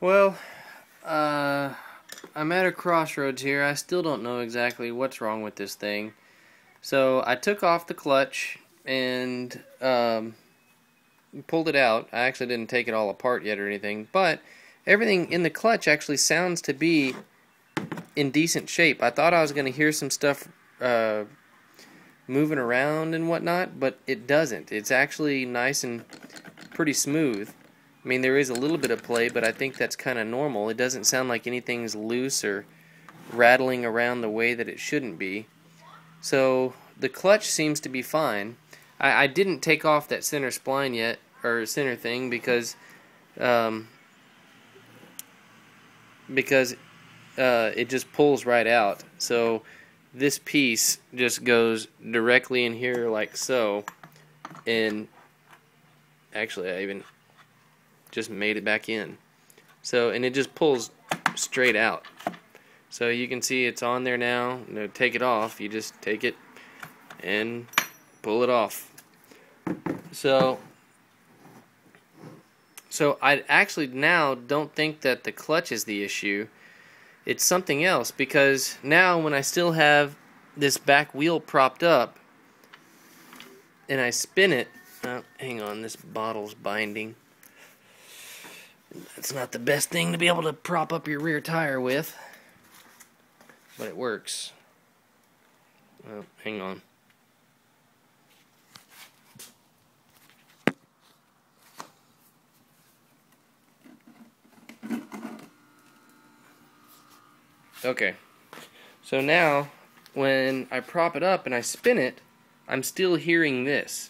Well, I'm at a crossroads here. I still don't know exactly what's wrong with this thing. So I took off the clutch and pulled it out. I actually didn't take it all apart yet or anything, but everything in the clutch actually sounds to be in decent shape. I thought I was going to hear some stuff moving around and whatnot, but it doesn't. It's actually nice and pretty smooth. I mean, there is a little bit of play, but I think that's kind of normal. It doesn't sound like anything's loose or rattling around the way that it shouldn't be. So the clutch seems to be fine. I didn't take off that center spline yet, or center thing, because it just pulls right out. So this piece just goes directly in here like so, and actually I even just made it back in. So, and it just pulls straight out. So you can see it's on there now. No, take it off. You just take it and pull it off. So I actually now don't think that the clutch is the issue. It's something else, because now when I still have this back wheel propped up and I spin it, hang on, this bottle's binding. It's not the best thing to be able to prop up your rear tire with, but it works. Well, hang on. Okay, so now when I prop it up and I spin it, I'm still hearing this.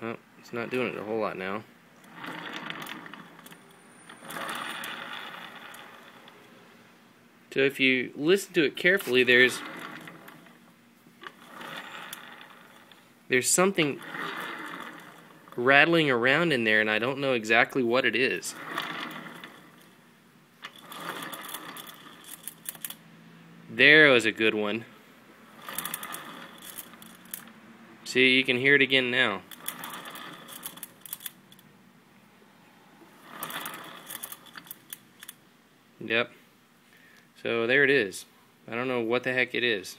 Oh, it's not doing it a whole lot now. So if you listen to it carefully, there's something rattling around in there, and I don't know exactly what it is. There was a good one. See, you can hear it again now. Yep. So there it is. I don't know what the heck it is.